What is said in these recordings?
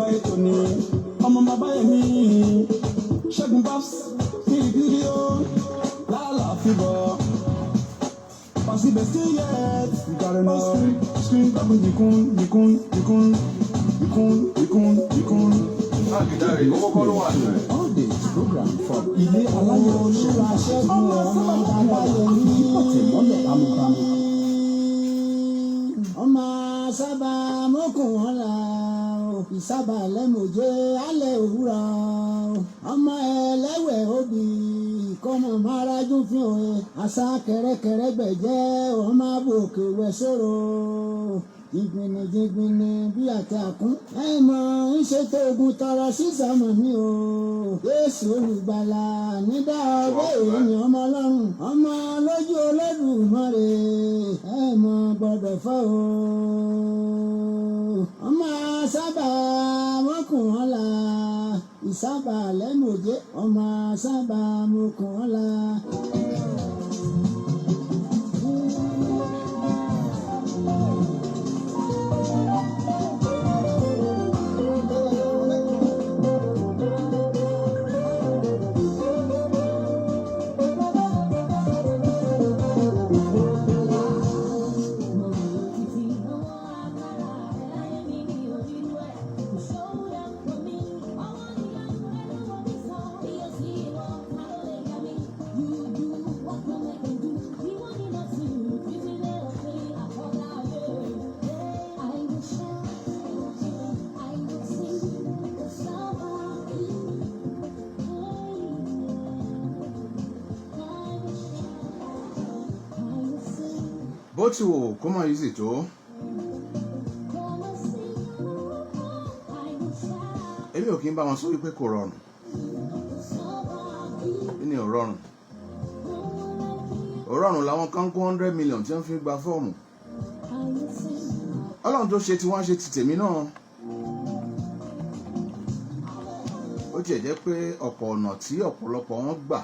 bàbá ètò ni ọmọ Babayemi Segun-Babs ní ìdílé ó lálàáfíà bọ̀ pàṣípẹ̀ sí yẹt ìgbàlódé screen double dìkún. All this program from Ile-Alayo ṣẹlá Ṣẹ́gun ọmọ Babayemi ọ̀tẹ̀mọ́lẹ̀ amúgbàmù. Ọmọ sábà mọ́kùn wọn la ìsábà lẹ́mọ̀jẹ́ alẹ́ òwúrọ̀ ọmọ ẹlẹ́wẹ̀ òbí kọ́mọ márájú fi hàn àṣà kẹrẹkẹrẹ gbẹ̀jẹ́ ọmọ àbòkè wẹ̀ sọ̀rọ̀ jìgbìnì bí àti àkún ẹ mọ ń ṣètò ogun tọrọ sísàmù mi o Jésù olùgbàlà nídà ọgbẹ́ èèyàn ọmọ Ọlọ́run ọmọ lójú Olódùmarè ẹ mọ gbọ́dọ̀ fọ́ o ọmọ sábà mọ́kùn wọn la ìsábà lẹ́mọ̀jẹ́ ọmọ sábà mọ́kùn wọn la. bó ti wò kó má yí sì tó èmi ò kí ń bá wọn sọ wípé kò rọrùn ní ò rọrùn làwọn kan kó 100 million tí wọ́n fi gba fọ́ọ̀mù Ọlọ́run tó ṣe tí wọ́n ṣe ti tèmi náà ó tiẹ̀ jẹ́ pé ọ̀pọ̀ ọ̀nà tí ọ̀pọ̀lọpọ̀ wọn gbà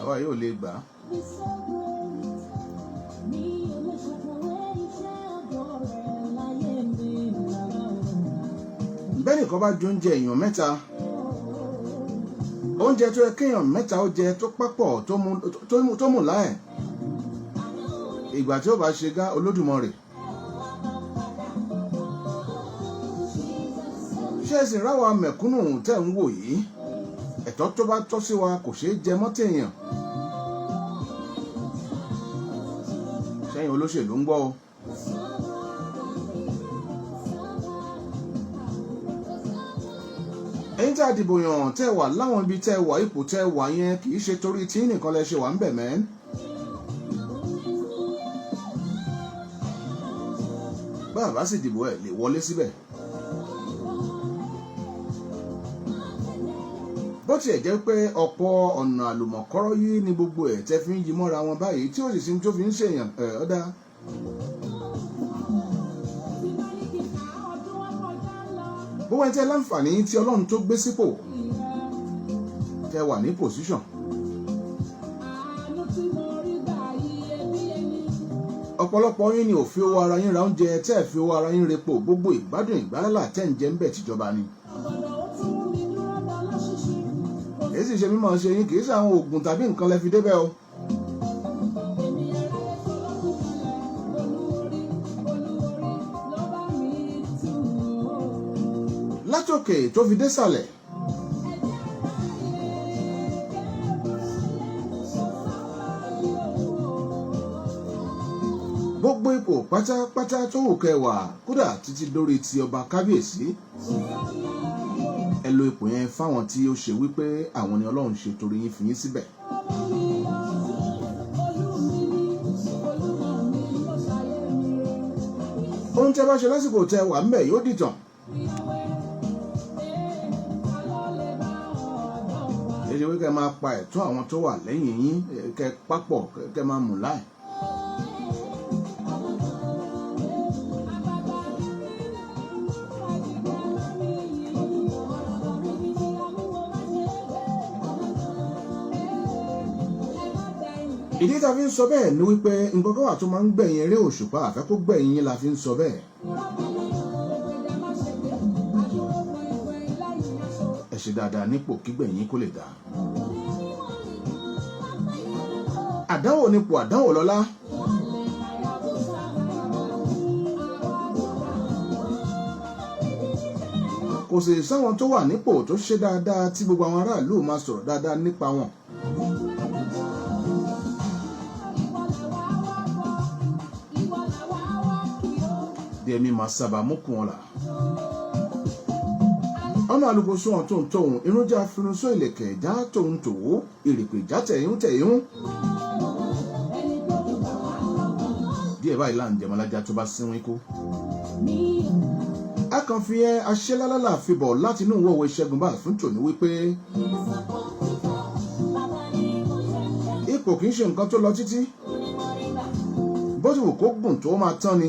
àwa yóò lè gbà á. bẹ́ẹ̀ nìkan bá jẹ oúnjẹ èèyàn mẹ́ta oúnjẹ tó yẹ kéèyàn mẹ́ta ó jẹ tó pápọ̀ tó mú láẹ̀ ìgbà tí ó bá ṣe gá Olódùmarè ṣé ẹ̀sìn ráwa mẹ̀kúnnù tẹ̀ ń wò yìí ẹ̀tọ́ tó bá tọ́ sí wa kò ṣeé jẹ mọ́ tèèyàn sẹ́yìn olóṣèlú ń gbọ́ o. ẹ̀yin tí a dìbò yàn tẹ́ wà láwọn ibi tẹ́ wà ipò tẹ́ wà yẹn kì í ṣe torí tí nìkan lẹ ṣe wà ń bẹ̀ mẹ́. bàbá sì dìbò ẹ̀ lè wọlé síbẹ̀. bó tiẹ̀ jẹ́ pé ọ̀pọ̀ ọ̀nà àlùmọ̀kọ́rọ́ yìí ni gbogbo ẹ̀ tẹ́ fi ń yí mọ́ra wọn báyìí tí ó sì sin tó fi ń ṣèyàn ọ̀dà. bó wá jẹ́ láǹfààní tí Ọlọ́run tó gbé sípò tẹ́ wà ní pòsíṣàn. ọ̀pọ̀lọpọ̀ yín ni ò fi owó ara yín ra oúnjẹ tẹ́ ẹ̀ fi owó ara yín repo gbogbo ìgbádùn ìgbálálà tẹ́ ń jẹ ń bẹ̀ tìjọba ni. èyí sì ṣe mímọ̀ ṣe yín kì í ṣe àwọn oògùn tàbí nǹkan lẹ fi débẹ̀ o. látòkè tó fi dé sàlẹ̀ gbogbo ipò pátápátá tó wù kẹwàá kódà títí dórí ti ọba kábíyèsí ẹ lo ipò yẹn fáwọn tí ó ṣe wípé àwọn ni Ọlọ́run ṣe torí yín fi yín síbẹ̀. ohun tí a bá ṣe lásìkò tẹ wà ń bẹ̀ yóò dìtàn. èyí wí kẹ́ máa pa ẹ̀tọ́ àwọn tó wà lẹ́yìn yín kẹ́ papọ̀ kẹ́ máa mú láì. ìdí tá a fi ń sọ bẹ́ẹ̀ ni wípé nǹkan kan wà tó máa ń gbẹ̀yìn eré òṣùpá àfẹ́ kó gbẹ̀yìn yín la fi ń sọ bẹ́ẹ̀. ṣe dáadáa nípò kígbẹ̀yìn kó lè dá. Àdánwò nípò àdánwò lọ́lá. Kò sì sáwọn tó wà nípò tó ṣe dáadáa tí gbogbo àwọn aráàlú máa sọ̀rọ̀ dáadáa nípa wọn. Dẹ̀mí máa sábà mú kún wọn là. Ọmọ alùpùpù wọn tó ń tóun irúnjà finusó ìlẹ̀kẹ̀ ìjà tóun tòwó ìrìpè ìjà tẹ̀yún. Díẹ̀ báyìí là ń jẹmọ́lájà tó bá sínwín kú. A kàn fi aṣẹ́lálálà fibọ̀ láti inú ìwọ̀wé Segun-Babs fún tòní wípé ipò kìí ṣe nǹkan tó lọ títí, bó ti wù kó gùn tó máa tán ni.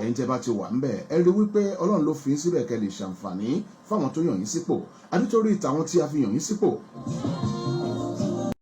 Ẹ̀yin tẹ́ bá ti wà ńbẹ̀ ẹ rí wípé Ọlọ́run ló fi yín síbẹ̀ kẹ́ lè ṣàǹfààní fáwọn tó yàn yín sípò àbí torí tàwọn tí a fi yàn yín sípò.